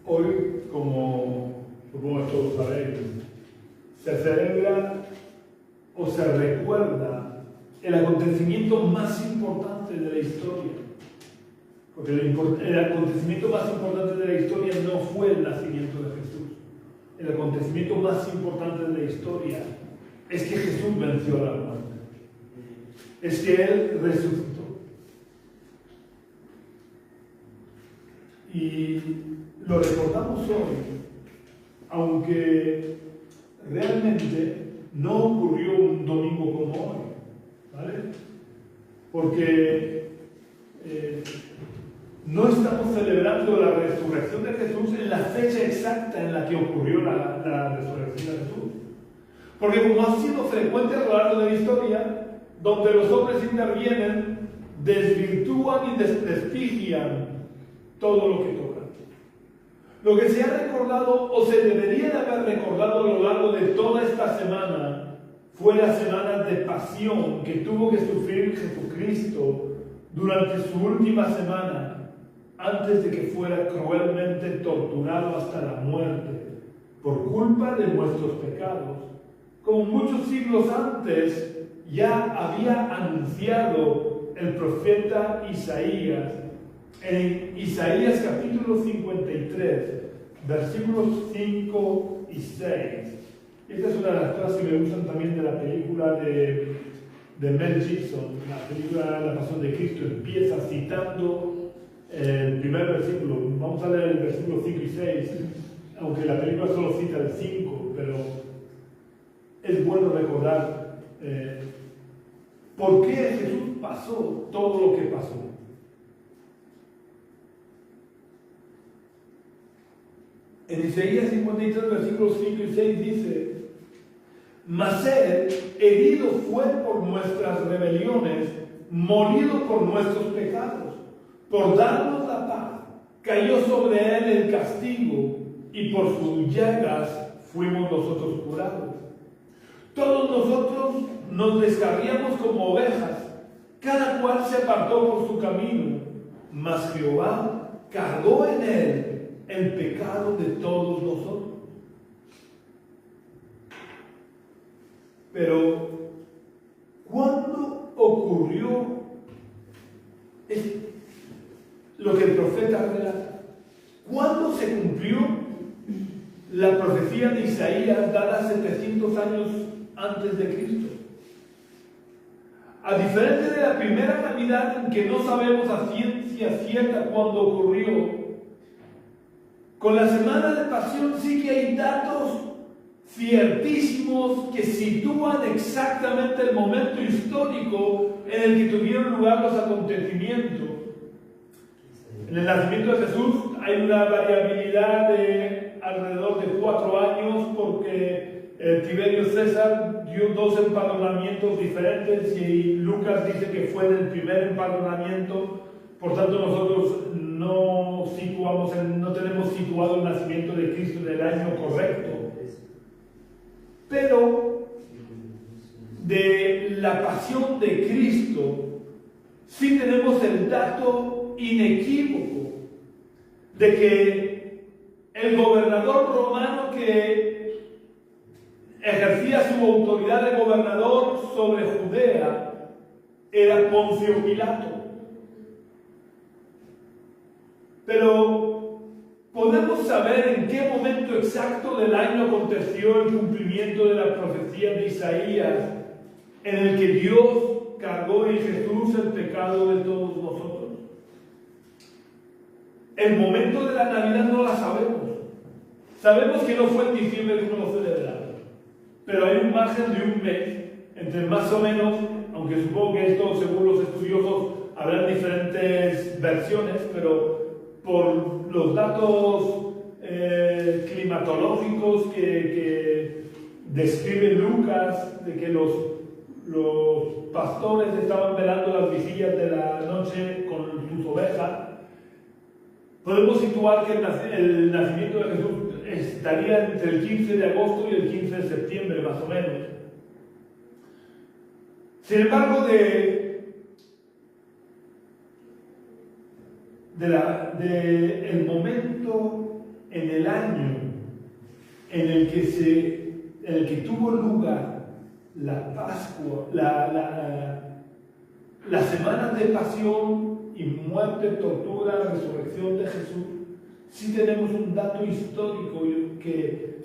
Hoy, como supongo que todos sabéis, se celebra o se recuerda el acontecimiento más importante de la historia. Porque el acontecimiento más importante de la historia no fue el nacimiento de Jesús. El acontecimiento más importante de la historia es que Jesús venció a la muerte. Es que Él resucitó. Y lo recordamos hoy, aunque realmente no ocurrió un domingo como hoy, ¿vale? Porque no estamos celebrando la resurrección de Jesús en la fecha exacta en la que ocurrió la resurrección de Jesús. Porque como ha sido frecuente a lo largo de la historia, donde los hombres intervienen, desvirtúan y desprestigian todo lo que tocan. Lo que se ha recordado, o se debería de haber recordado a lo largo de toda esta semana, fue la semana de pasión que tuvo que sufrir Jesucristo durante su última semana, antes de que fuera cruelmente torturado hasta la muerte, por culpa de nuestros pecados. Como muchos siglos antes ya había anunciado el profeta Isaías, en Isaías capítulo 53, versículos 5 y 6. Esta es una de las cosas que me gustan también de la película de Mel Gibson, la película La Pasión de Cristo. Empieza citando el primer versículo. Vamos a leer el versículo 5 y 6, aunque la película solo cita el 5, pero es bueno recordar por qué Jesús pasó todo lo que pasó. En Isaías 53, versículos 5 y 6 dice: mas él, herido fue por nuestras rebeliones, molido por nuestros pecados. Por darnos la paz, cayó sobre él el castigo, y por sus llagas fuimos nosotros curados. Todos nosotros nos descarriamos como ovejas, cada cual se apartó por su camino, mas Jehová cargó en él el pecado de todos nosotros. Pero, ¿cuándo ocurrió lo que el profeta relata? ¿Cuándo se cumplió la profecía de Isaías dada 700 años antes de Cristo? A diferencia de la primera Navidad, en que no sabemos a ciencia cierta cuándo ocurrió, con la semana de pasión sí que hay datos ciertísimos que sitúan exactamente el momento histórico en el que tuvieron lugar los acontecimientos. En el nacimiento de Jesús hay una variabilidad de alrededor de 4 años, porque Tiberio César dio 2 empadronamientos diferentes y Lucas dice que fue en el primer empadronamiento. Por tanto, nosotros no tenemos situado el nacimiento de Cristo en el año correcto. Pero de la pasión de Cristo sí tenemos el dato inequívoco de que el gobernador romano que ejercía su autoridad de gobernador sobre Judea era Poncio Pilato. Pero ¿podemos saber en qué momento exacto del año aconteció el cumplimiento de la profecía de Isaías, en el que Dios cargó en Jesús el pecado de todos nosotros? El momento de la Navidad no la sabemos. Sabemos que no fue en diciembre como lo celebramos, pero hay un margen de un mes entre más o menos, aunque supongo que esto, según los estudiosos, habrán diferentes versiones, pero por los datos climatológicos que describe Lucas, de que los pastores estaban velando las vigilias de la noche con sus ovejas, podemos situar que el nacimiento de Jesús estaría entre el 15 de agosto y el 15 de septiembre, más o menos. Sin embargo, el momento en el año en el que tuvo lugar la Pascua, la semana de pasión y muerte, tortura, resurrección de Jesús, sí tenemos un dato histórico que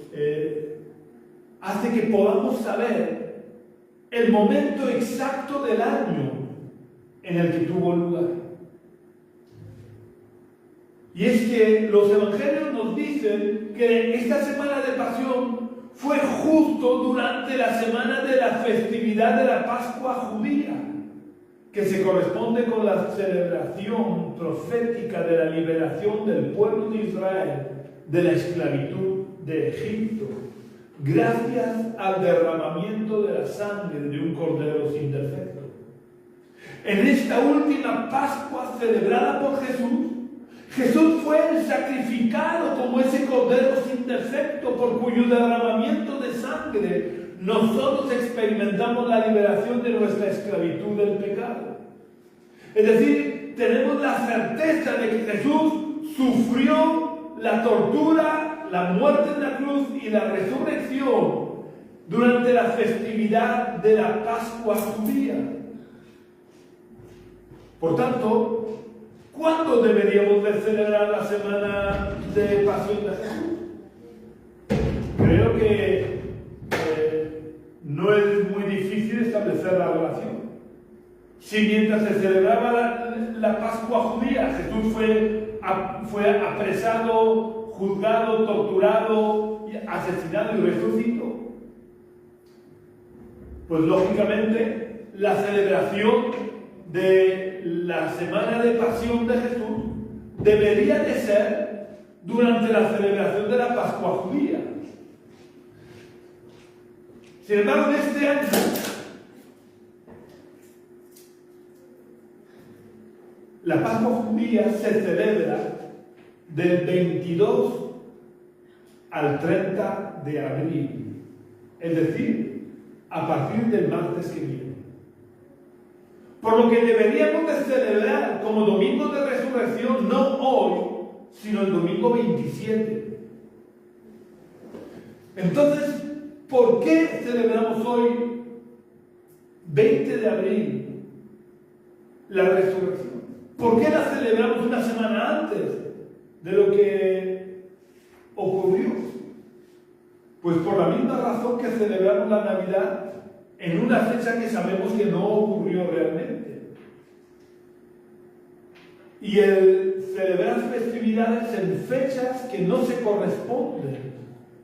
hace que podamos saber el momento exacto del año en el que tuvo lugar. Y es que los evangelios nos dicen que esta semana de pasión fue justo durante la semana de la festividad de la Pascua judía, que se corresponde con la celebración profética de la liberación del pueblo de Israel de la esclavitud de Egipto, gracias al derramamiento de la sangre de un cordero sin defecto. En esta última Pascua celebrada por Jesús, Jesús fue el sacrificado como ese cordero sin defecto por cuyo derramamiento de sangre nosotros experimentamos la liberación de nuestra esclavitud del pecado. Es decir, tenemos la certeza de que Jesús sufrió la tortura, la muerte en la cruz y la resurrección durante la festividad de la Pascua judía. Por tanto, ¿cuándo deberíamos de celebrar la semana de pasión de Jesús? Creo que no es muy difícil establecer la relación. Si mientras se celebraba la Pascua judía, Jesús fue apresado, juzgado, torturado, asesinado y resucitó, pues lógicamente la celebración de la semana de pasión de Jesús debería de ser durante la celebración de la Pascua judía. Sin embargo, en este año la Pascua judía se celebra del 22 al 30 de abril, es decir, a partir del martes que viene. Por lo que deberíamos de celebrar como domingo de resurrección no hoy, sino el domingo 27. Entonces, ¿por qué celebramos hoy, 20 de abril, la resurrección? ¿Por qué la celebramos una semana antes de lo que ocurrió? Pues por la misma razón que celebramos la Navidad en una fecha que sabemos que no ocurrió realmente. Y el celebrar festividades en fechas que no se corresponden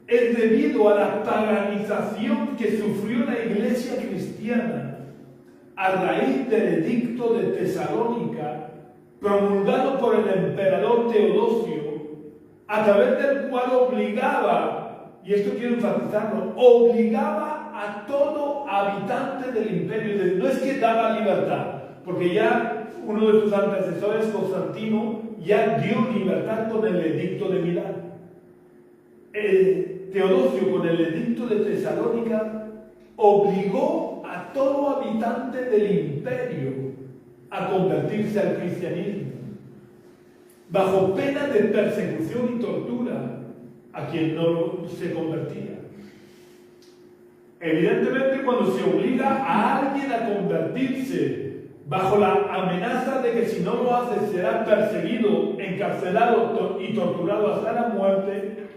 es debido a la paganización que sufrió la iglesia cristiana a raíz del edicto de Tesalónica promulgado por el emperador Teodosio, a través del cual obligaba, y esto quiero enfatizarlo, obligaba a todo habitante del imperio. No es que daba libertad, porque ya uno de sus antecesores, Constantino, ya dio libertad con el edicto de Milán. Teodosio, con el edicto de Tesalónica, obligó a todo habitante del imperio a convertirse al cristianismo, bajo pena de persecución y tortura a quien no se convertía. Evidentemente, cuando se obliga a alguien a convertirse bajo la amenaza de que si no lo hace será perseguido, encarcelado y torturado hasta la muerte,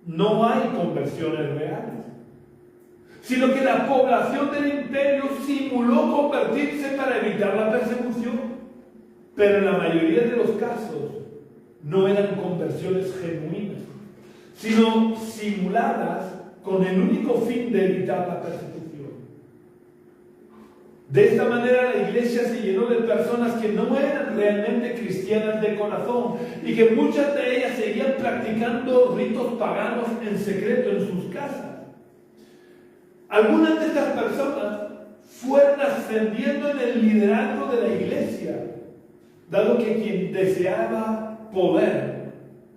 no hay conversiones reales, sino que la población del imperio simuló convertirse para evitar la persecución, pero en la mayoría de los casos no eran conversiones genuinas, sino simuladas con el único fin de evitar la persecución. De esta manera la iglesia se llenó de personas que no eran realmente cristianas de corazón y que muchas de ellas seguían practicando ritos paganos en secreto en sus casas. Algunas de estas personas fueron ascendiendo en el liderazgo de la iglesia, dado que quien deseaba poder,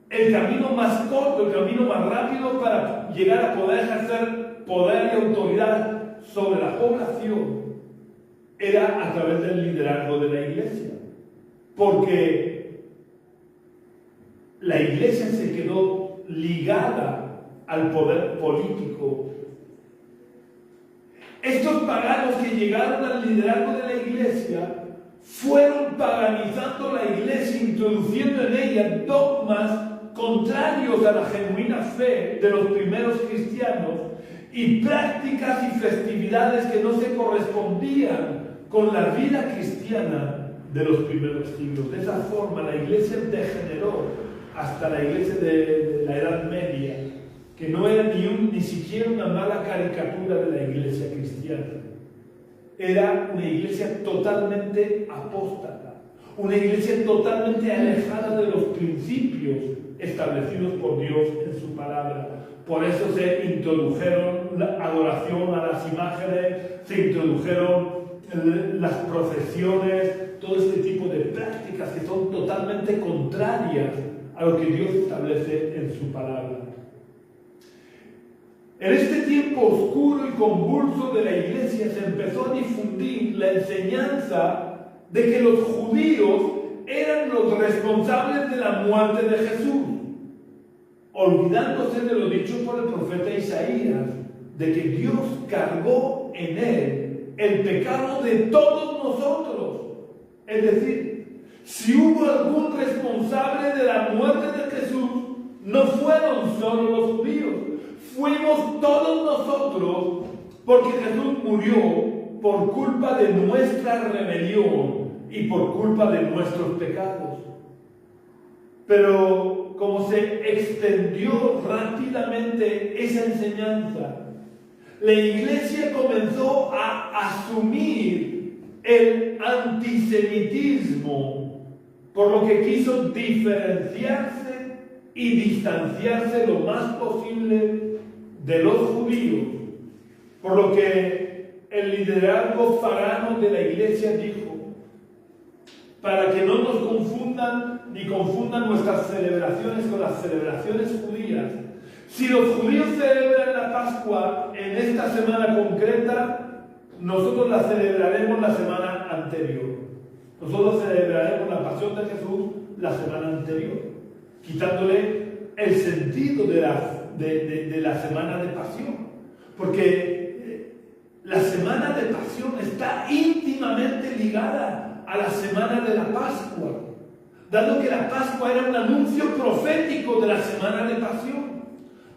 el camino más corto, el camino más rápido para llegar a poder ejercer poder y autoridad sobre la población, era a través del liderazgo de la iglesia. Porque la iglesia se quedó ligada al poder político. Estos paganos que llegaron al liderazgo de la iglesia fueron paganizando la iglesia, introduciendo en ella dogmas contrarios a la genuina fe de los primeros cristianos y prácticas y festividades que no se correspondían con la vida cristiana de los primeros siglos. De esa forma la iglesia degeneró hasta la iglesia de la Edad Media, que no era ni siquiera una mala caricatura de la iglesia cristiana. Era una iglesia totalmente apóstata, una iglesia totalmente alejada de los principios establecidos por Dios en su palabra. Por eso se introdujeron la adoración a las imágenes, se introdujeron las procesiones, todo este tipo de prácticas que son totalmente contrarias a lo que Dios establece en su palabra. En este tiempo oscuro y convulso de la iglesia se empezó a difundir la enseñanza de que los judíos eran los responsables de la muerte de Jesús, olvidándose de lo dicho por el profeta Isaías, de que Dios cargó en él el pecado de todos nosotros. Es decir, si hubo algún responsable de la muerte de Jesús, no fueron solo los judíos, fuimos todos nosotros, porque Jesús murió por culpa de nuestra rebelión y por culpa de nuestros pecados. Pero como se extendió rápidamente esa enseñanza, la iglesia comenzó a asumir el antisemitismo, por lo que quiso diferenciarse y distanciarse lo más posible de los judíos, por lo que el liderazgo pagano de la iglesia dijo: para que no nos confundan ni confundan nuestras celebraciones con las celebraciones judías. Si los judíos celebran la Pascua en esta semana concreta, nosotros la celebraremos la semana anterior. Nosotros celebraremos la pasión de Jesús la semana anterior, quitándole el sentido de la semana de pasión. Porque la semana de pasión está íntimamente ligada a la semana de la Pascua, dado que la Pascua era un anuncio profético de la semana de pasión,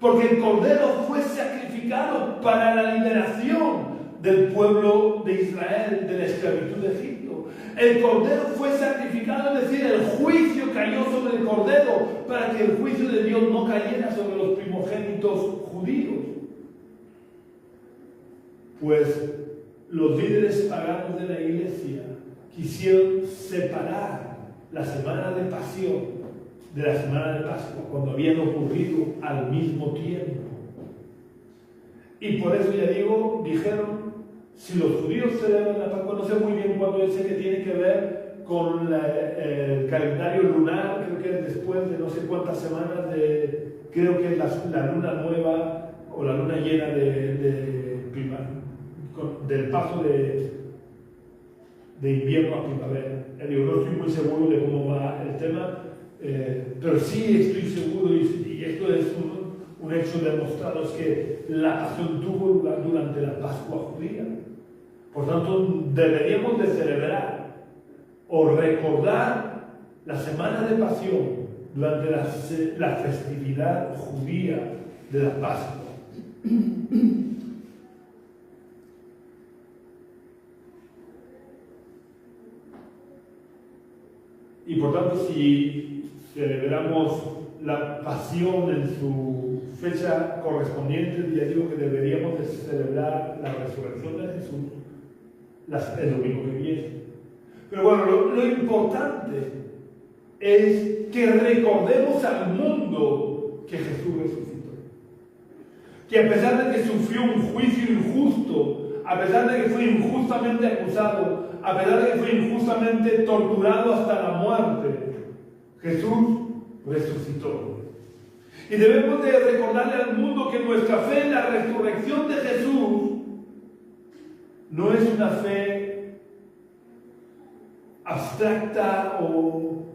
porque el Cordero fue sacrificado para la liberación del pueblo de Israel de la esclavitud de Egipto. El Cordero fue sacrificado, es decir, el juicio cayó sobre el Cordero para que el juicio de Dios no cayera sobre los primogénitos judíos. Pues los líderes paganos de la iglesia quisieron separar la semana de pasión de la semana de Pascua, cuando habían ocurrido al mismo tiempo. Y por eso, ya digo, dijeron: si los judíos celebran la Pascua, no sé muy bien cuándo es que tiene que ver con el calendario lunar, creo que es después de no sé cuántas semanas creo que es la luna nueva o la luna llena del paso de invierno a primavera. No estoy muy seguro de cómo va el tema, pero sí estoy seguro, y esto es un hecho demostrado, es que la pasión tuvo lugar durante la Pascua judía. Por tanto, deberíamos de celebrar o recordar la semana de pasión durante la festividad judía de la Pascua. Y por tanto, si celebramos la pasión en su fecha correspondiente, ya digo que deberíamos de celebrar la resurrección de Jesús el domingo que viene. Pero bueno, lo importante es que recordemos al mundo que Jesús resucitó. Que a pesar de que sufrió un juicio injusto, a pesar de que fue injustamente acusado, a pesar de que fue injustamente torturado hasta la muerte, Jesús resucitó. Y debemos de recordarle al mundo que nuestra fe en la resurrección de Jesús no es una fe abstracta o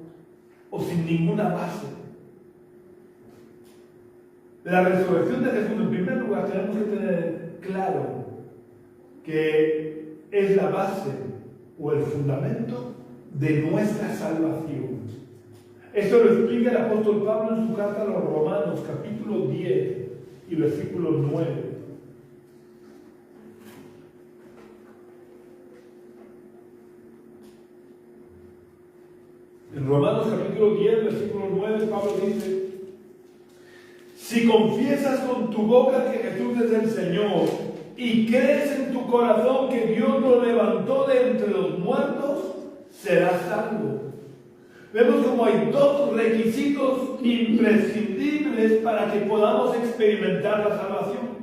sin ninguna base. La resurrección de Jesús, en primer lugar, tenemos que tener claro que es la base o el fundamento de nuestra salvación. Esto lo explica el apóstol Pablo en su carta a los Romanos, capítulo 10 y versículo 9. En Romanos capítulo 10, versículo 9, Pablo dice: si confiesas con tu boca que Jesús es el Señor y crees en tu corazón que Dios lo levantó de entre los muertos, serás salvo. Vemos como hay dos requisitos imprescindibles para que podamos experimentar la salvación.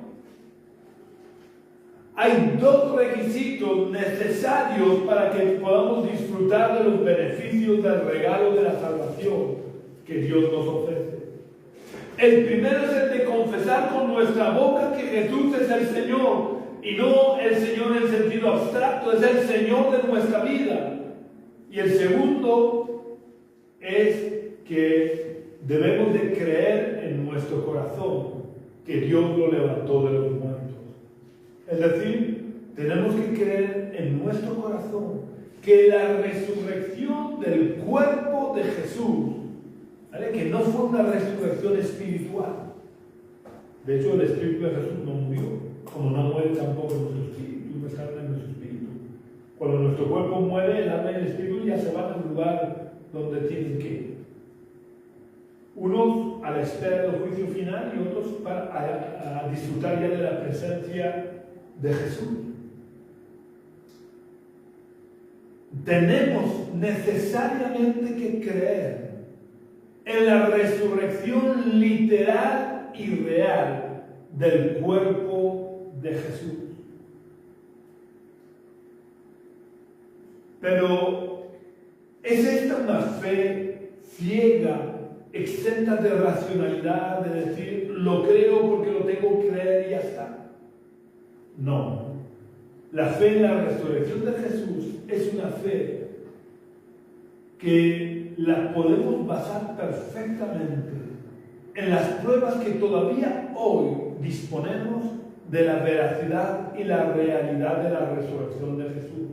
Hay dos requisitos necesarios para que podamos disfrutar de los beneficios del regalo de la salvación que Dios nos ofrece. El primero es el de confesar con nuestra boca que Jesús es el Señor, y no el Señor en sentido abstracto, es el Señor de nuestra vida. Y el segundo es que debemos de creer en nuestro corazón que Dios lo levantó de los muertos. Es decir, tenemos que creer en nuestro corazón que la resurrección del cuerpo de Jesús, ¿vale?, que no fue una resurrección espiritual. De hecho, el Espíritu de Jesús no murió, como no muere tampoco nuestro espíritu, nuestra alma y nuestro espíritu. Cuando nuestro cuerpo muere, el alma y el espíritu ya se van al lugar donde tienen que ir. Unos a la espera del juicio final y otros a disfrutar ya de la presencia de Jesús. Tenemos necesariamente que creer en la resurrección literal y real del cuerpo de Jesús. Pero ¿es esta una fe ciega, exenta de racionalidad, de decir, lo creo porque lo tengo que creer y ya está? No. La fe en la resurrección de Jesús es una fe que la podemos basar perfectamente en las pruebas que todavía hoy disponemos de la veracidad y la realidad de la resurrección de Jesús.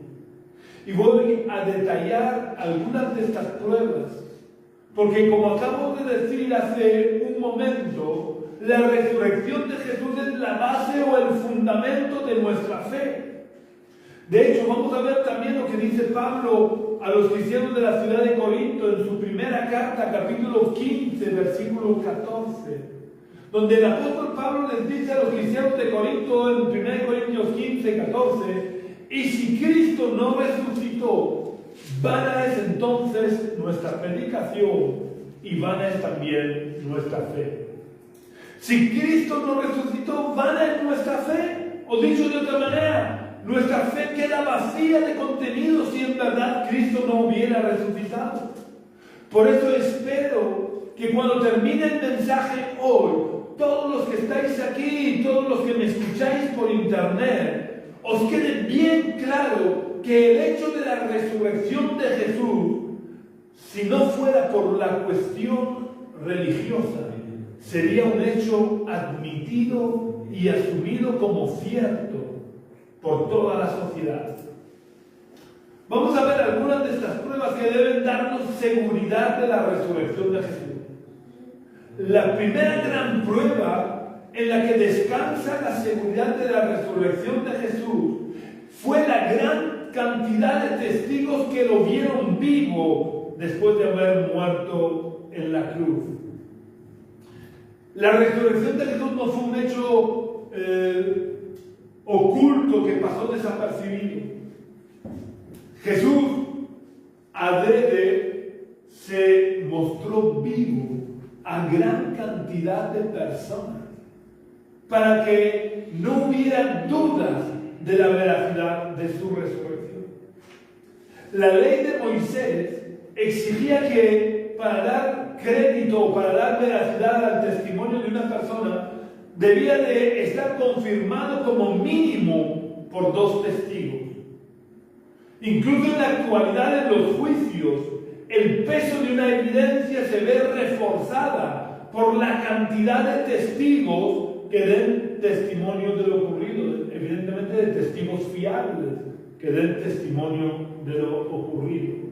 Y voy a detallar algunas de estas pruebas, porque como acabo de decir hace un momento, la resurrección de Jesús es la base o el fundamento de nuestra fe. De hecho, vamos a ver también lo que dice Pablo a los cristianos de la ciudad de Corinto en su primera carta, capítulo 15, versículo 14, donde el apóstol Pablo les dice a los cristianos de Corinto en 1 Corintios 15, 14: y si Cristo no resucitó, vana es entonces nuestra predicación y vana es también nuestra fe. Si Cristo no resucitó, vana es nuestra fe. O dicho de otra manera, nuestra fe queda vacía de contenido si en verdad Cristo no hubiera resucitado. Por eso espero que cuando termine el mensaje hoy, todos los que estáis aquí y todos los que me escucháis por internet, os quede bien claro que el hecho de la resurrección de Jesús, si no fuera por la cuestión religiosa, sería un hecho admitido y asumido como cierto por toda la sociedad. Vamos a ver algunas de estas pruebas que deben darnos seguridad de la resurrección de Jesús. La primera gran prueba en la que descansa la seguridad de la resurrección de Jesús fue la gran cantidad de testigos que lo vieron vivo después de haber muerto en la cruz. La resurrección de Jesús no fue un hecho oculto que pasó desapercibido. Jesús adrede se mostró vivo a gran cantidad de personas para que no hubiera dudas de la veracidad de su resurrección. La ley de Moisés exigía que para dar crédito o para dar veracidad al testimonio de una persona debía de estar confirmado como mínimo por 2 testigos. Incluso en la actualidad, en los juicios, el peso de una evidencia se ve reforzada por la cantidad de testigos que den testimonio de lo ocurrido, evidentemente de testigos fiables que den testimonio de lo ocurrido.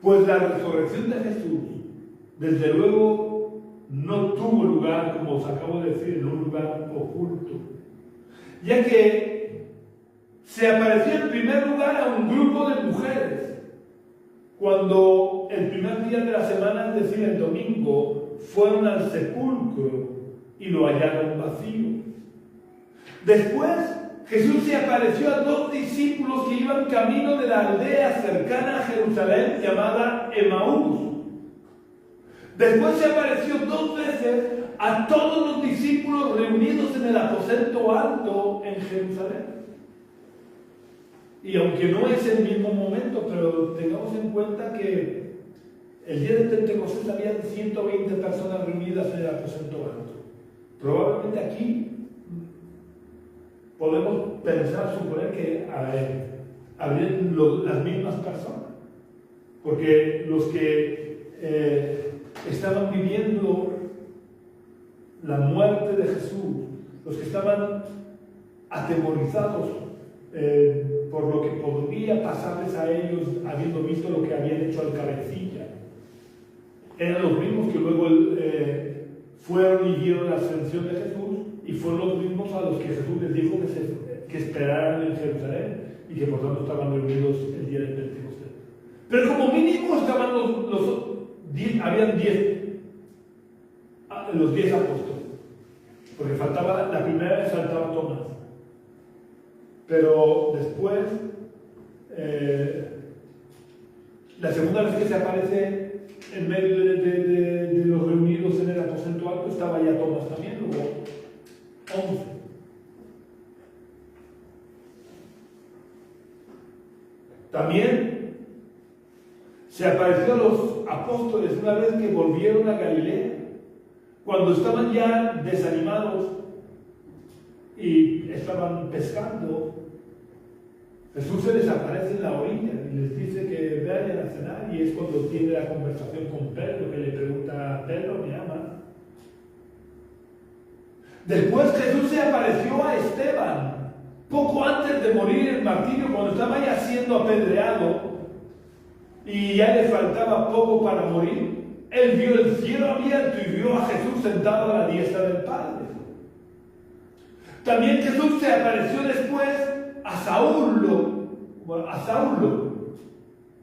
Pues la resurrección de Jesús, desde luego, no tuvo lugar, como os acabo de decir, en un lugar oculto, ya que se apareció en primer lugar a un grupo de mujeres, cuando el primer día de la semana, es decir, el domingo, fueron al sepulcro y lo hallaron vacío. Después, Jesús se apareció a 2 discípulos que iban camino de la aldea cercana a Jerusalén llamada Emaús. Después se apareció 2 veces a todos los discípulos reunidos en el aposento alto en Jerusalén. Y aunque no es el mismo momento, pero tengamos en cuenta que el día de Pentecostés habían 120 personas reunidas en el aposento alto. Probablemente aquí podemos pensar, suponer que habrían las mismas personas, porque los que estaban viviendo la muerte de Jesús, los que estaban atemorizados por lo que podría pasarles a ellos habiendo visto lo que habían hecho al cabecilla, eran los mismos que luego fueron y vieron la ascensión de Jesús, y fueron los mismos a los que Jesús les dijo que esperaran en Jerusalén y que por tanto estaban reunidos el día de Pentecostés. Pero como mínimo estaban habían 10, los 10 apóstoles, porque faltaba, la primera vez faltaba Tomás. Pero después, la segunda vez que se aparece en medio de los reunidos en el aposento alto, estaba ya Tomás también, luego 11. También se apareció a los apóstoles una vez que volvieron a Galilea, cuando estaban ya desanimados y estaban pescando. Jesús se les aparece en la orilla y les dice que vayan a cenar, y es cuando tiene la conversación con Pedro, que le pregunta: Pedro, ¿me amas? Después Jesús se apareció a Esteban, poco antes de morir en el martirio, cuando estaba ya siendo apedreado y ya le faltaba poco para morir. Él vio el cielo abierto y vio a Jesús sentado a la diestra del Padre. También Jesús se apareció después a Saulo,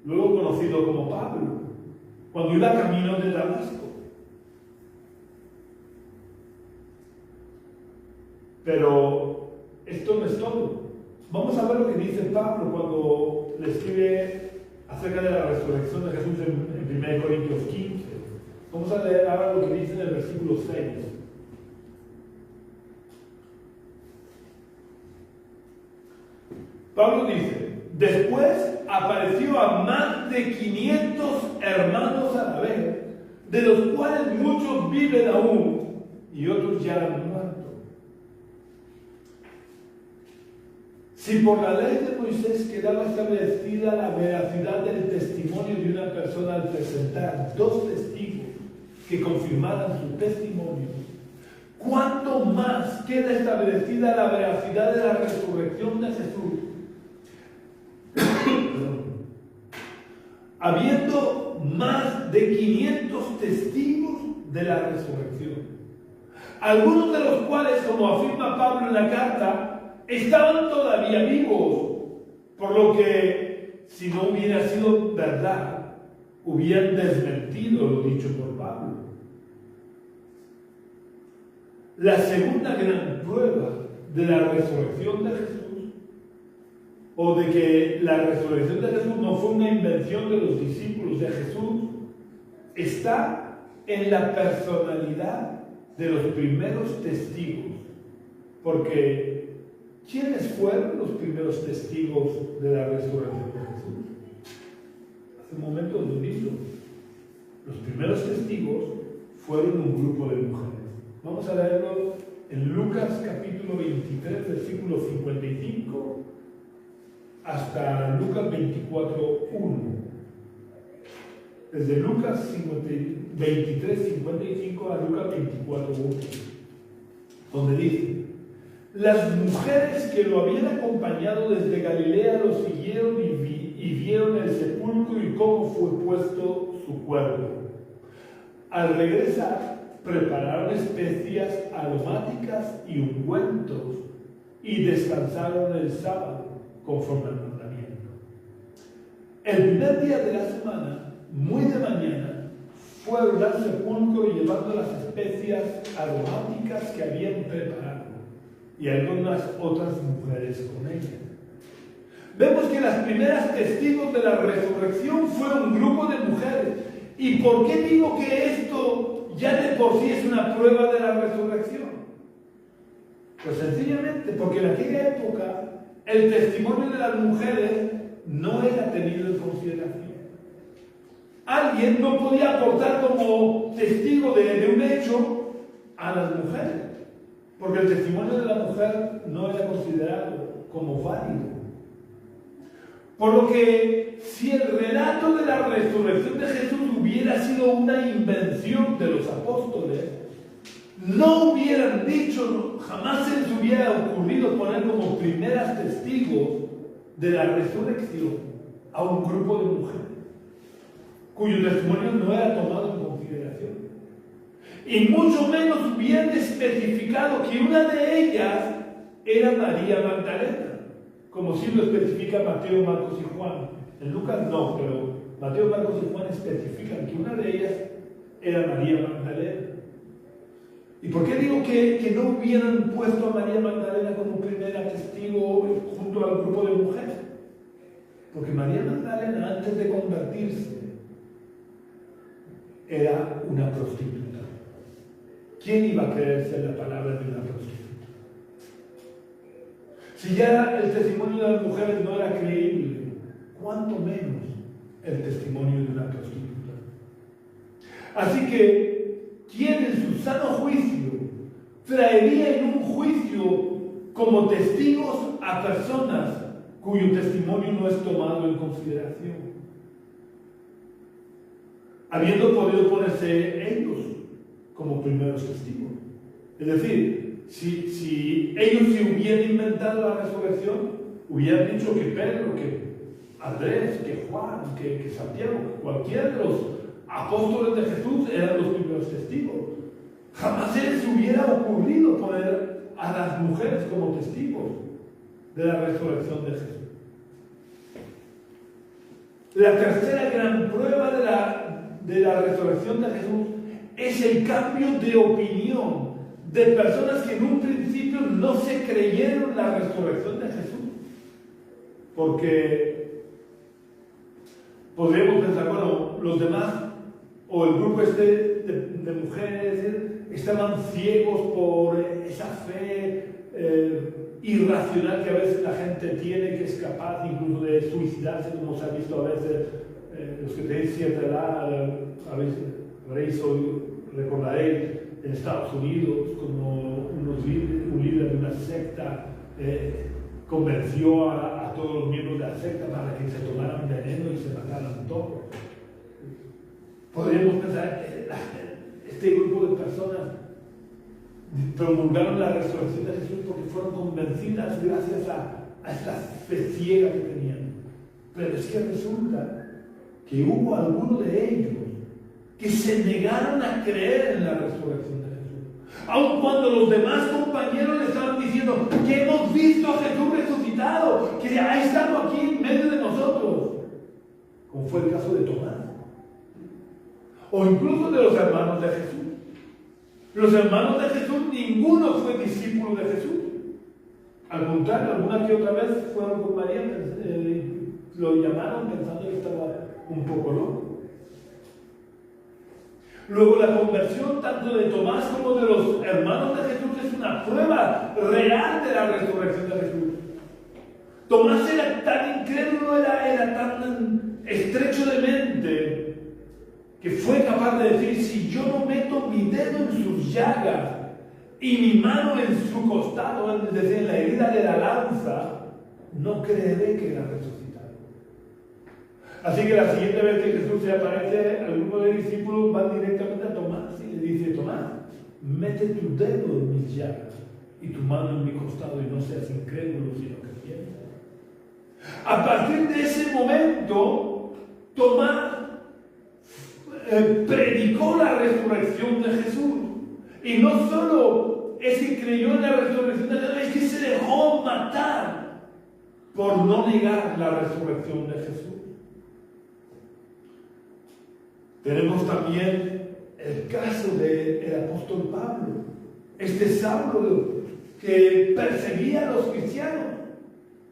luego conocido como Pablo, cuando iba camino de Damasco. Pero esto no es todo. Vamos a ver lo que dice Pablo cuando le escribe acerca de la resurrección de Jesús en 1 Corintios 15. Vamos a leer ahora lo que dice en el versículo 6. Pablo dice: después apareció a más de 500 hermanos a la vez, de los cuales muchos viven aún y otros ya han muerto. Si por la ley de Moisés quedaba establecida la veracidad del testimonio de una persona al presentar 2 testigos que confirmaran su testimonio, ¿cuánto más queda establecida la veracidad de la resurrección de Jesús? Habiendo más de 500 testigos de la resurrección, algunos de los cuales, como afirma Pablo en la carta, estaban todavía vivos, por lo que, si no hubiera sido verdad, hubieran desmentido lo dicho por Pablo. La segunda gran prueba de la resurrección de Jesús, o de que la resurrección de Jesús no fue una invención de los discípulos de Jesús, está en la personalidad de los primeros testigos. Porque ¿quiénes fueron los primeros testigos de la resurrección de Jesús? Hace un momento lo dicho. Los primeros testigos fueron un grupo de mujeres. Vamos a leerlo en Lucas capítulo 23, versículo 55, hasta Lucas 24, 1. desde Lucas 23:55 a Lucas 24:1, donde dice: las mujeres que lo habían acompañado desde Galilea lo siguieron y vieron el sepulcro y cómo fue puesto su cuerpo. Al regresar, prepararon especias aromáticas y ungüentos y descansaron el sábado conforme al mandamiento. El primer día de la semana, muy de mañana, fueron al sepulcro llevando las especias aromáticas que habían preparado y algunas otras mujeres con ellas. Vemos que las primeras testigos de la resurrección fueron un grupo de mujeres. ¿Y por qué digo que esto ya de por sí es una prueba de la resurrección? Pues sencillamente porque en aquella época el testimonio de las mujeres no era tenido en consideración. Alguien no podía aportar como testigo de un hecho a las mujeres, porque el testimonio de la mujer no era considerado como válido. Por lo que si el relato de la resurrección de Jesús hubiera sido una invención de los apóstoles, no hubieran dicho, jamás se les hubiera ocurrido poner como primeras testigos de la resurrección a un grupo de mujeres cuyo testimonio no era tomado en consideración. Y mucho menos hubieran especificado que una de ellas era María Magdalena, como sí lo especifica Mateo, Marcos y Juan. En Lucas no, pero Mateo, Marcos y Juan especifican que una de ellas era María Magdalena. ¿Y por qué digo que no hubieran puesto a María Magdalena como primera testigo junto al grupo de mujeres? Porque María Magdalena, antes de convertirse, era una prostituta. ¿Quién iba a creerse en la palabra de una prostituta? Si ya el testimonio de las mujeres no era creíble, ¿cuánto menos el testimonio de una prostituta? Así que, ¿quién en su sano juicio traería en un juicio como testigos a personas cuyo testimonio no es tomado en consideración? Habiendo podido ponerse ellos como primeros testigos. Es decir, si ellos se hubieran inventado la resurrección, hubieran dicho que Pedro, que Andrés, que Juan, que Santiago, cualquiera de los apóstoles de Jesús eran los primeros testigos. Jamás se les hubiera ocurrido poner a las mujeres como testigos de la resurrección de Jesús. La tercera gran prueba de la resurrección de Jesús es el cambio de opinión de personas que en un principio no se creyeron la resurrección de Jesús. Porque podríamos pensar, bueno, los demás o el grupo de mujeres estaban ciegos por esa fe irracional que a veces la gente tiene, que es capaz incluso de suicidarse, como se ha visto a veces. Los que tenéis cierta edad, recordaréis en Estados Unidos como un líder de una secta convenció a todos los miembros de la secta para que se tomaran veneno y se mataran todos. Podríamos pensar, este grupo de personas promulgaron la resurrección de Jesús porque fueron convencidas gracias a esta fe ciega que tenían. Pero es que resulta que hubo algunos de ellos que se negaron a creer en la resurrección de Jesús. Aun cuando los demás compañeros le estaban diciendo que hemos visto a Jesús resucitado, que ha estado aquí en medio de nosotros. Como fue el caso de Tomás. O incluso de los hermanos de Jesús. Los hermanos de Jesús, ninguno fue discípulo de Jesús. Al contrario, alguna que otra vez fueron con María, lo llamaron pensando que estaba un poco loco. Luego la conversión tanto de Tomás como de los hermanos de Jesús es una prueba real de la resurrección de Jesús. Tomás era tan incrédulo, era tan estrecho de mente, que fue capaz de decir: si yo no meto mi dedo en sus llagas y mi mano en su costado, es decir, en la herida de la lanza, no creeré que era resucitado. Así que la siguiente vez que Jesús se aparece al grupo de discípulos, van directamente a Tomás y le dice: Tomás, mete tu dedo en mis llagas y tu mano en mi costado, y no seas incrédulo, sino que pienses. A partir de ese momento, Tomás predicó la resurrección de Jesús. Y no solo es que creyó en la resurrección de Jesús, es que se dejó matar por no negar la resurrección de Jesús. Tenemos también el caso del apóstol Pablo, este Saulo que perseguía a los cristianos,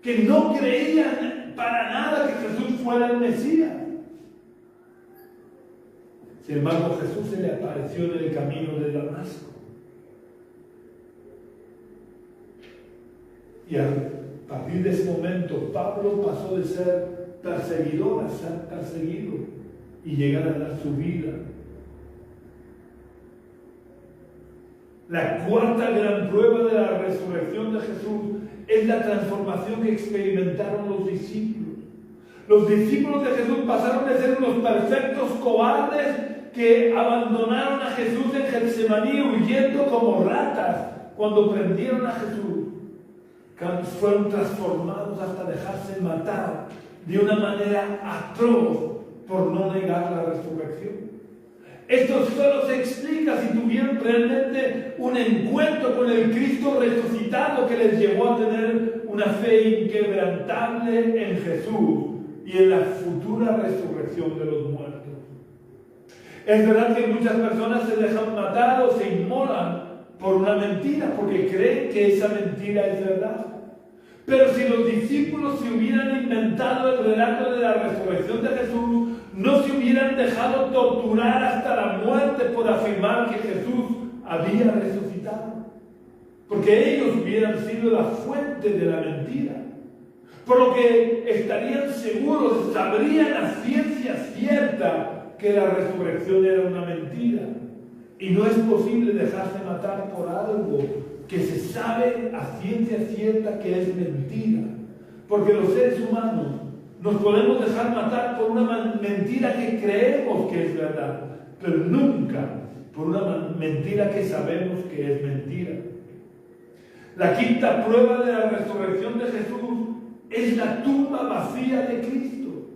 que no creían para nada que Jesús fuera el Mesías. Sin embargo, Jesús se le apareció en el camino de Damasco. Y a partir de ese momento, Pablo pasó de ser perseguidor a ser perseguido y llegar a dar su vida. La cuarta gran prueba de la resurrección de Jesús es la transformación que experimentaron los discípulos. Los discípulos de Jesús pasaron de ser unos perfectos cobardes que abandonaron a Jesús en Getsemaní huyendo como ratas cuando prendieron a Jesús. Fueron transformados hasta dejarse matar de una manera atroz por no negar la resurrección. Esto solo se explica si tuvieron realmente un encuentro con el Cristo resucitado que les llevó a tener una fe inquebrantable en Jesús y en la futura resurrección de los muertos. Es verdad que muchas personas se dejan matar o se inmolan por una mentira, porque creen que esa mentira es verdad. Pero si los discípulos se hubieran inventado el relato de la resurrección de Jesús, no se hubieran dejado torturar hasta la muerte por afirmar que Jesús había resucitado. Porque ellos hubieran sido la fuente de la mentira. Por lo que estarían seguros, sabrían a ciencia cierta que la resurrección era una mentira. Y no es posible dejarse matar por algo que se sabe a ciencia cierta que es mentira. Porque los seres humanos nos podemos dejar matar por una mentira que creemos que es verdad, pero nunca por una mentira que sabemos que es mentira. La quinta prueba de la resurrección de Jesús es la tumba vacía de Cristo.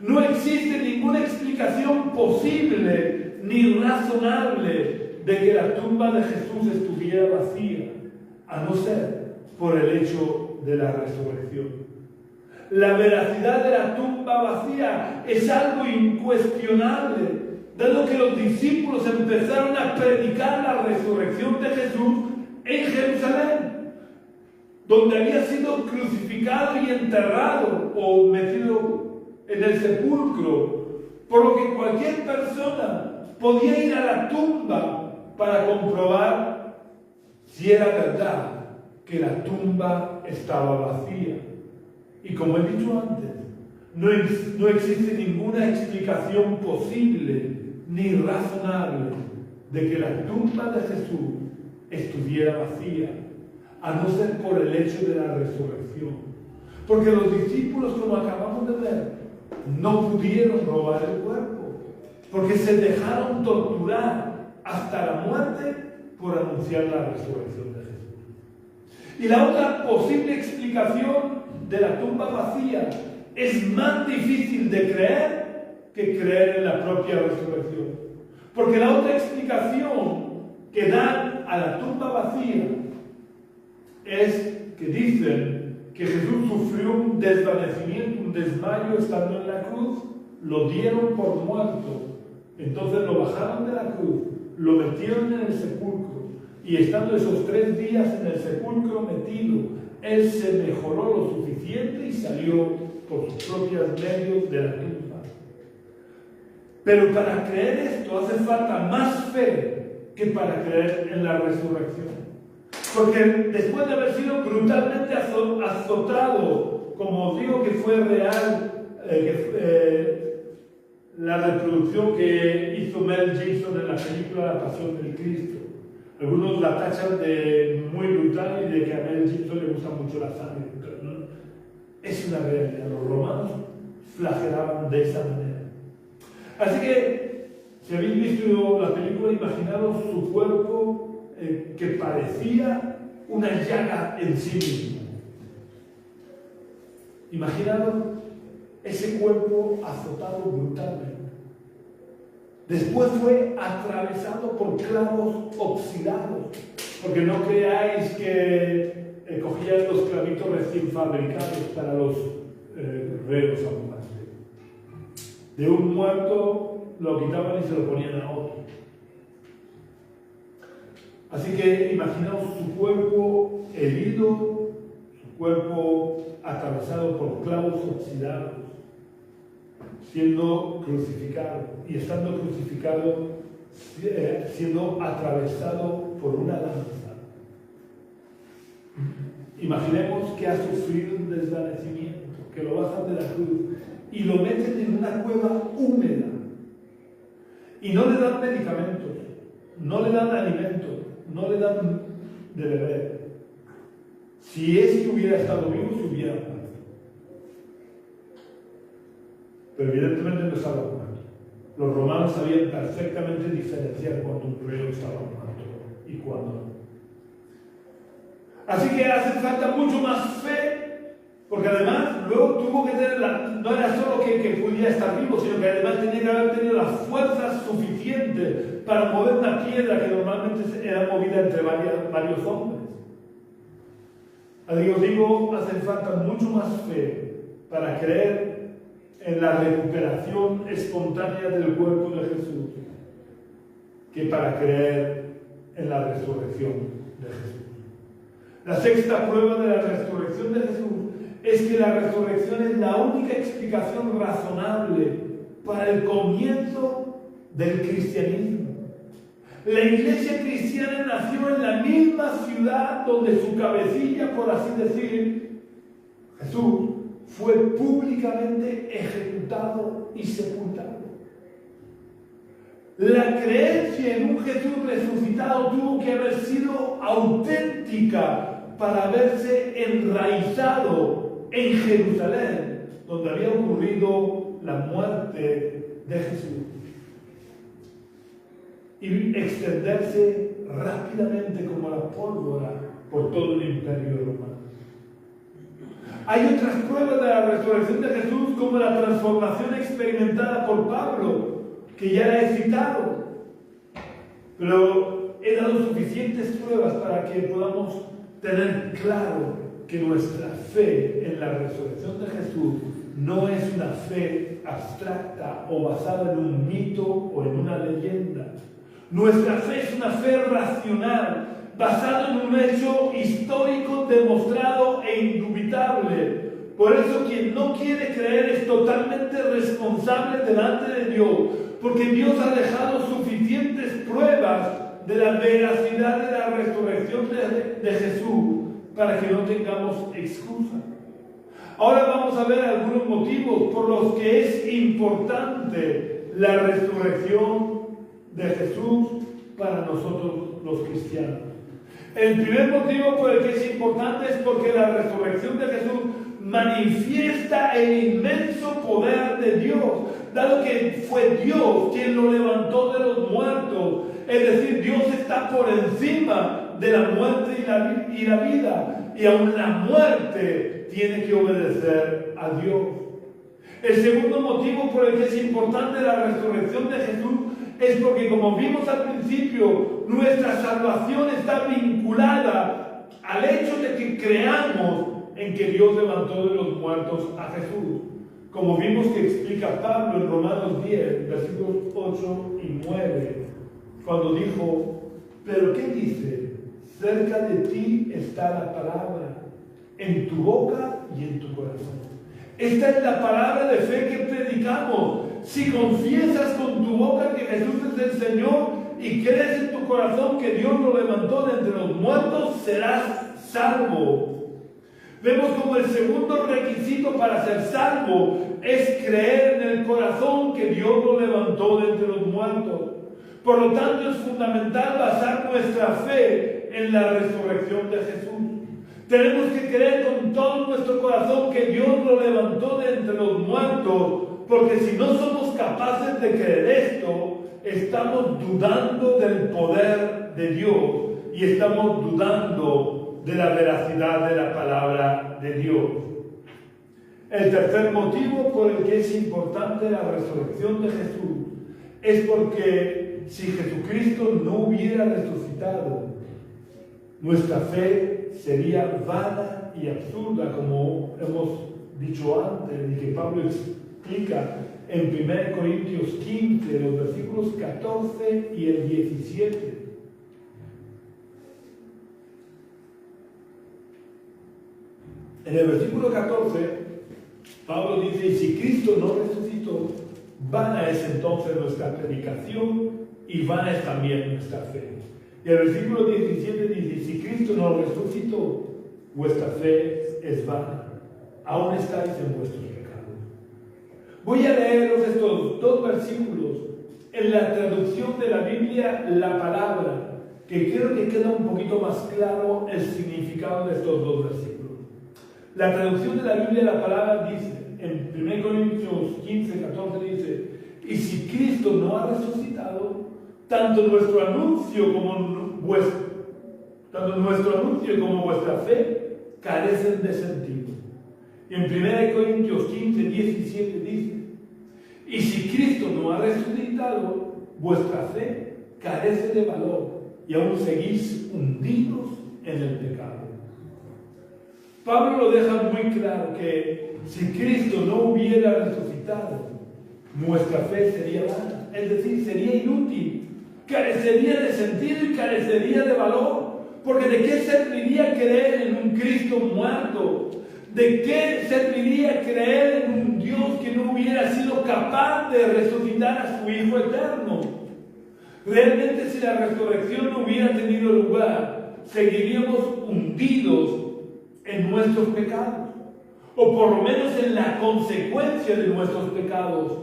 No existe ninguna explicación posible ni razonable de que la tumba de Jesús estuviera vacía, a no ser por el hecho de la resurrección. La veracidad de la tumba vacía es algo incuestionable, dado que los discípulos empezaron a predicar la resurrección de Jesús en Jerusalén, donde había sido crucificado y enterrado o metido en el sepulcro, por lo que cualquier persona podía ir a la tumba para comprobar si era verdad que la tumba estaba vacía. Y como he dicho antes, no existe ninguna explicación posible ni razonable de que la tumba de Jesús estuviera vacía, a no ser por el hecho de la resurrección. Porque los discípulos, como acabamos de ver, no pudieron robar el cuerpo, porque se dejaron torturar hasta la muerte por anunciar la resurrección de Jesús. Y la otra posible explicación de la tumba vacía es más difícil de creer que creer en la propia resurrección. Porque la otra explicación que dan a la tumba vacía es que dicen que Jesús sufrió un desvanecimiento, un desmayo estando en la cruz, lo dieron por muerto, entonces lo bajaron de la cruz, lo metieron en el sepulcro, y estando esos 3 días en el sepulcro metido, él se mejoró lo suficiente y salió por sus propios medios de la tumba. Pero para creer esto hace falta más fe que para creer en la resurrección. Porque después de haber sido brutalmente azotado, como os digo que fue real, la reproducción que hizo Mel Gibson en la película La Pasión del Cristo. Algunos la tachan de muy brutal y de que a Mel Gibson le gusta mucho la sangre. ¿No? Es una realidad. Los romanos flagelaban de esa manera. Así que, si habéis visto la película, imaginaros su cuerpo que parecía una llaga en sí mismo. Imaginaros ese cuerpo azotado brutalmente. Después fue atravesado por clavos oxidados, porque no creáis que cogían los clavitos recién fabricados para los reos ambulantes. De un muerto lo quitaban y se lo ponían a otro. Así que imaginaos su cuerpo herido, su cuerpo atravesado por clavos oxidados, siendo crucificado, y estando crucificado, siendo atravesado por una lanza. Imaginemos que ha sufrido un desvanecimiento, que lo bajan de la cruz y lo meten en una cueva húmeda y no le dan medicamentos, no le dan alimentos, no le dan de beber. Si este hubiera estado vivo, se hubiera muerto. Pero evidentemente no estaba muerto. Los romanos sabían perfectamente diferenciar cuando un reo estaba muerto y cuando no. Así que hace falta mucho más fe, porque además luego tuvo que tener, no era solo que pudiera estar vivo, sino que además tenía que haber tenido las fuerzas suficientes para mover una piedra que normalmente era movida entre varios hombres. Así que os digo, hace falta mucho más fe para creer en la recuperación espontánea del cuerpo de Jesús que para creer en la resurrección de Jesús. La sexta prueba de la resurrección de Jesús es que la resurrección es la única explicación razonable para el comienzo del cristianismo. La iglesia cristiana nació en la misma ciudad donde su cabecilla, por así decir, Jesús, fue públicamente ejecutado y sepultado. La creencia en un Jesús resucitado tuvo que haber sido auténtica para haberse enraizado en Jerusalén, donde había ocurrido la muerte de Jesús, y extenderse rápidamente como la pólvora por todo el imperio romano. Hay otras pruebas de la resurrección de Jesús, como la transformación experimentada por Pablo, que ya la he citado. Pero he dado suficientes pruebas para que podamos tener claro que nuestra fe en la resurrección de Jesús no es una fe abstracta o basada en un mito o en una leyenda. Nuestra fe es una fe racional, basado en un hecho histórico demostrado e indubitable. Por eso quien no quiere creer es totalmente responsable delante de Dios, porque Dios ha dejado suficientes pruebas de la veracidad de la resurrección de Jesús para que no tengamos excusa. Ahora vamos a ver algunos motivos por los que es importante la resurrección de Jesús para nosotros los cristianos. El primer motivo por el que es importante es porque la resurrección de Jesús manifiesta el inmenso poder de Dios, dado que fue Dios quien lo levantó de los muertos. Es decir, Dios está por encima de la muerte y la vida, y aún la muerte tiene que obedecer a Dios. El segundo motivo por el que es importante la resurrección de Jesús es porque, como vimos al principio, nuestra salvación está vinculada al hecho de que creamos en que Dios levantó de los muertos a Jesús. Como vimos que explica Pablo en Romanos 10, versículos 8 y 9, cuando dijo: ¿pero qué dice? Cerca de ti está la palabra, en tu boca y en tu corazón. Esta es la palabra de fe que predicamos. Si confiesas con tu boca que Jesús es el Señor y crees en tu corazón que Dios lo levantó de entre los muertos, serás salvo. Vemos como el segundo requisito para ser salvo es creer en el corazón que Dios lo levantó de entre los muertos. Por lo tanto, es fundamental basar nuestra fe en la resurrección de Jesús. Tenemos que creer con todo nuestro corazón que Dios lo levantó de entre los muertos, porque si no somos capaces de creer esto, estamos dudando del poder de Dios y estamos dudando de la veracidad de la palabra de Dios. El tercer motivo por el que es importante la resurrección de Jesús es porque si Jesucristo no hubiera resucitado, nuestra fe sería vana y absurda, como hemos dicho antes, y que Pablo explica en 1 Corintios 15, los versículos 14 y el 17. En el versículo 14, Pablo dice: y si Cristo no resucitó, vana es entonces nuestra predicación y vana es también nuestra fe. Y el versículo 17 dice: si Cristo no resucitó, vuestra fe es vana, aún estáis en vuestros pecados. Voy a leeros estos dos versículos en la traducción de la Biblia, la palabra, que creo que queda un poquito más claro el significado de estos dos versículos. La traducción de la Biblia, la palabra, dice, en 1 Corintios 15, 14, dice: y si Cristo no ha resucitado, tanto nuestro anuncio como vuestra fe carecen de sentido. Y en 1 Corintios 15, 17 dice: y si Cristo no ha resucitado, vuestra fe carece de valor y aún seguís hundidos en el pecado. Pablo lo deja muy claro que si Cristo no hubiera resucitado, nuestra fe sería vana, es decir, sería inútil, carecería de sentido y carecería de valor, porque ¿de qué serviría creer en un Cristo muerto? ¿De qué serviría creer en un Dios que no hubiera sido capaz de resucitar a su Hijo eterno? Realmente, si la resurrección no hubiera tenido lugar, seguiríamos hundidos en nuestros pecados, o por lo menos en la consecuencia de nuestros pecados,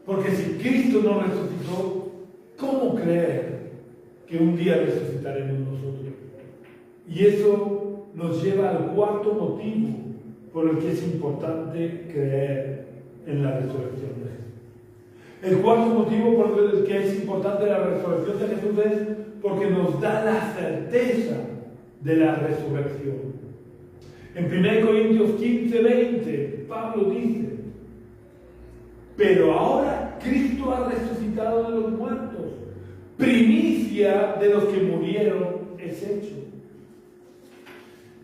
porque si Cristo no resucitó, ¿cómo creer que un día resucitaremos nosotros? Y eso nos lleva al cuarto motivo por el que es importante creer en la resurrección de Jesús. El cuarto motivo por el que es importante la resurrección de Jesús es porque nos da la certeza de la resurrección. En 1 Corintios 15, 20, Pablo dice: pero ahora Cristo ha resucitado de los muertos, primicia de los que murieron es hecho.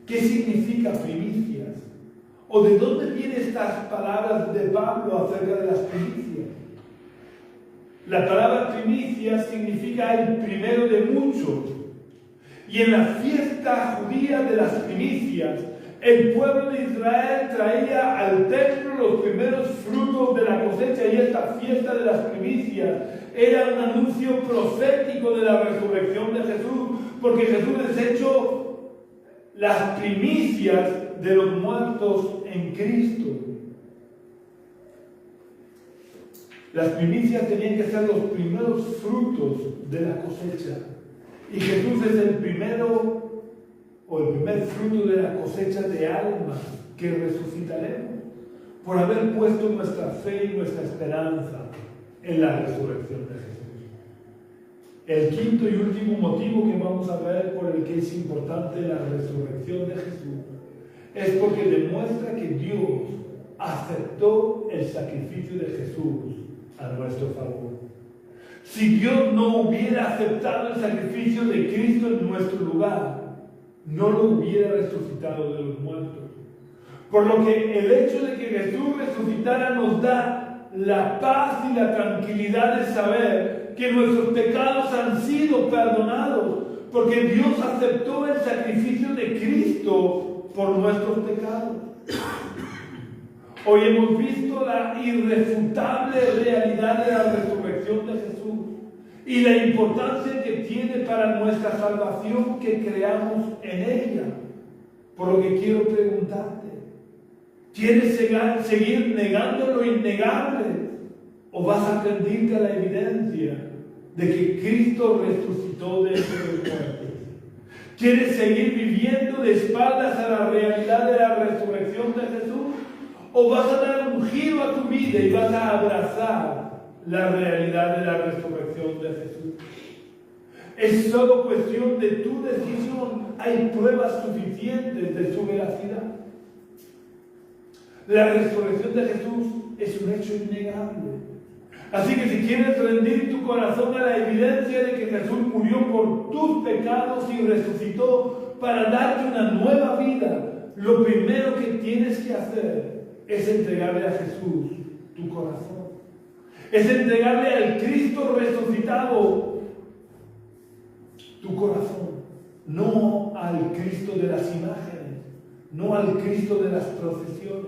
¿Qué significa primicias? ¿O de dónde vienen estas palabras de Pablo acerca de las primicias? La palabra primicia significa el primero de muchos. Y en la fiesta judía de las primicias, el pueblo de Israel traía al templo los primeros frutos de la cosecha, y esta fiesta de las primicias era un anuncio profético de la resurrección de Jesús, porque Jesús es hecho las primicias de los muertos en Cristo. Las primicias tenían que ser los primeros frutos de la cosecha, y Jesús es el primero, o el primer fruto de la cosecha de almas que resucitaremos por haber puesto nuestra fe y nuestra esperanza en la resurrección de Jesús. El quinto y último motivo que vamos a ver por el que es importante la resurrección de Jesús es porque demuestra que Dios aceptó el sacrificio de Jesús a nuestro favor. Si Dios no hubiera aceptado el sacrificio de Cristo en nuestro lugar, no lo hubiera resucitado de los muertos. Por lo que el hecho de que Jesús resucitara nos da la paz y la tranquilidad de saber que nuestros pecados han sido perdonados, porque Dios aceptó el sacrificio de Cristo por nuestros pecados. Hoy hemos visto la irrefutable realidad de la resurrección de Jesús y la importancia que tiene para nuestra salvación que creamos en ella. Por lo que quiero preguntarte: ¿quieres seguir negando lo innegable, o vas a rendirte a la evidencia de que Cristo resucitó de entre los muertos? ¿Quieres seguir viviendo de espaldas a la realidad de la resurrección de Jesús? ¿O vas a dar un giro a tu vida y vas a abrazar la realidad de la resurrección de Jesús? Es solo cuestión de tu decisión. Hay pruebas suficientes de su veracidad. La resurrección de Jesús es un hecho innegable. Así que si quieres rendir tu corazón a la evidencia de que Jesús murió por tus pecados y resucitó para darte una nueva vida, lo primero que tienes que hacer es entregarle a Jesús tu corazón. Es entregarle al Cristo resucitado tu corazón, no al Cristo de las imágenes, no al Cristo de las procesiones,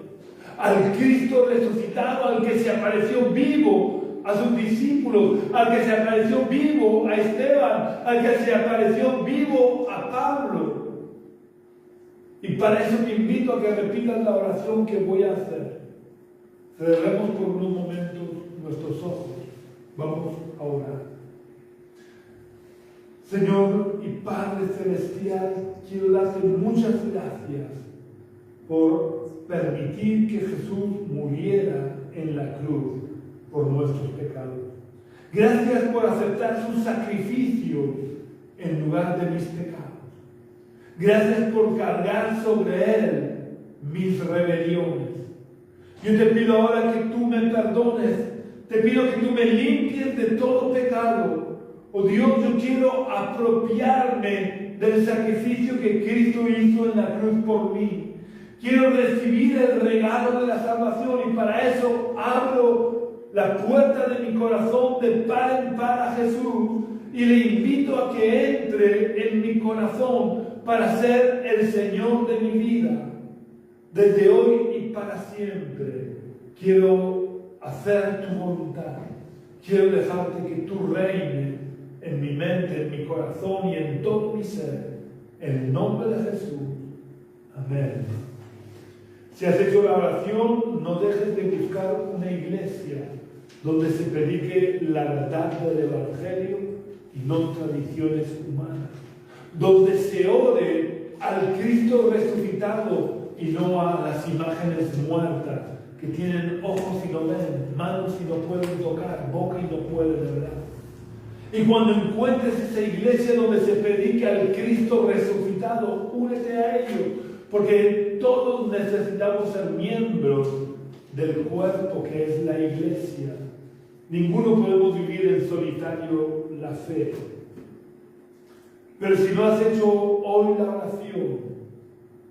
al Cristo resucitado, al que se apareció vivo a sus discípulos, al que se apareció vivo a Esteban, al que se apareció vivo a Pablo. Y para eso te invito a que repitas la oración que voy a hacer. Cerremos por unos momentos nuestros ojos. Vamos a orar. Señor y Padre Celestial, quiero darte muchas gracias por permitir que Jesús muriera en la cruz por nuestros pecados. Gracias por aceptar su sacrificio en lugar de mis pecados. Gracias por cargar sobre Él mis rebeliones. Yo te pido ahora que tú me perdones. Te pido que tú me limpies de todo pecado. Oh Dios, yo quiero apropiarme del sacrificio que Cristo hizo en la cruz por mí. Quiero recibir el regalo de la salvación y para eso abro la puerta de mi corazón de par en par a Jesús y le invito a que entre en mi corazón para ser el Señor de mi vida. Desde hoy y para siempre quiero hacer tu voluntad. Quiero dejarte que tú reines en mi mente, en mi corazón y en todo mi ser. En el nombre de Jesús. Amén. Si has hecho la oración, no dejes de buscar una iglesia donde se predique la verdad del Evangelio y no tradiciones humanas. Donde se ore al Cristo resucitado y no a las imágenes muertas que tienen ojos y no ven, manos y no pueden tocar, boca y no pueden hablar. Y cuando encuentres esa iglesia donde se predique al Cristo resucitado, únete a ello, porque todos necesitamos ser miembros del cuerpo que es la iglesia. Ninguno podemos vivir en solitario la fe. Pero si no has hecho hoy la oración,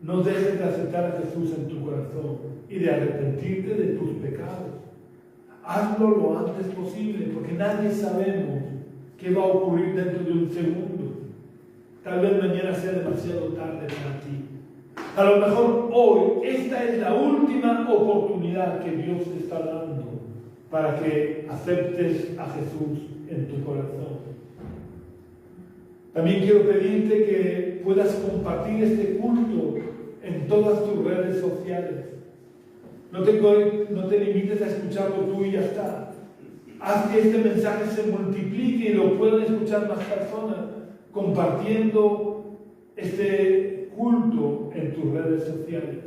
no dejes de aceptar a Jesús en tu corazón y de arrepentirte de tus pecados. Hazlo lo antes posible, porque nadie sabemos qué va a ocurrir dentro de un segundo. Tal vez mañana sea demasiado tarde para ti. A lo mejor hoy esta es la última oportunidad que Dios te está dando para que aceptes a Jesús en tu corazón. También quiero pedirte que puedas compartir este culto en todas tus redes sociales. No te limites a escucharlo tú y ya está. Haz que este mensaje se multiplique y lo puedan escuchar más personas, compartiendo este culto en tus redes sociales.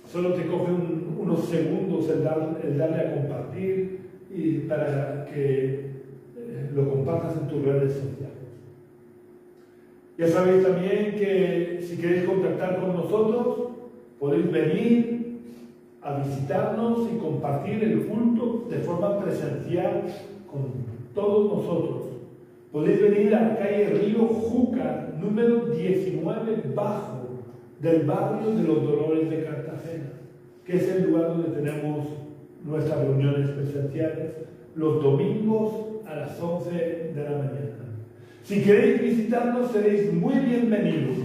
Solo te coge unos segundos el darle a compartir y para que lo compartas en tus redes sociales. Ya sabéis también que si queréis contactar con nosotros, podéis venir a visitarnos y compartir el culto de forma presencial con todos nosotros. Podéis venir a la calle Río Júcar, número 19 bajo, del barrio de los Dolores de Cartagena, que es el lugar donde tenemos nuestras reuniones presenciales los domingos a las 11 de la mañana. Si queréis visitarnos, seréis muy bienvenidos.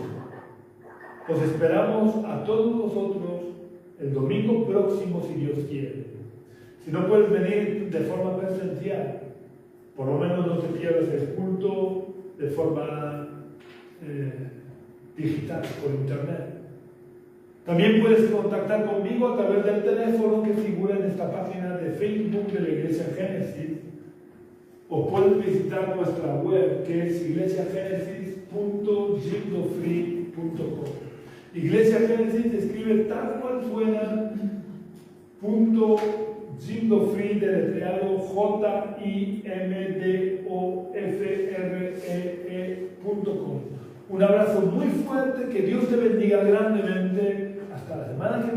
Os esperamos a todos vosotros el domingo próximo, si Dios quiere. Si no puedes venir de forma presencial, por lo menos no te pierdas el culto de forma digital, por internet. También puedes contactar conmigo a través del teléfono que figura en esta página de Facebook de la Iglesia Génesis, o puedes visitar nuestra web, que es iglesiagenesis.org. www.jindofree.com. Iglesia Génesis se escribe tal cual suena, .jindofree, deletreado JIMDOFREE.com. Un abrazo muy fuerte, que Dios te bendiga grandemente. Hasta la semana que viene.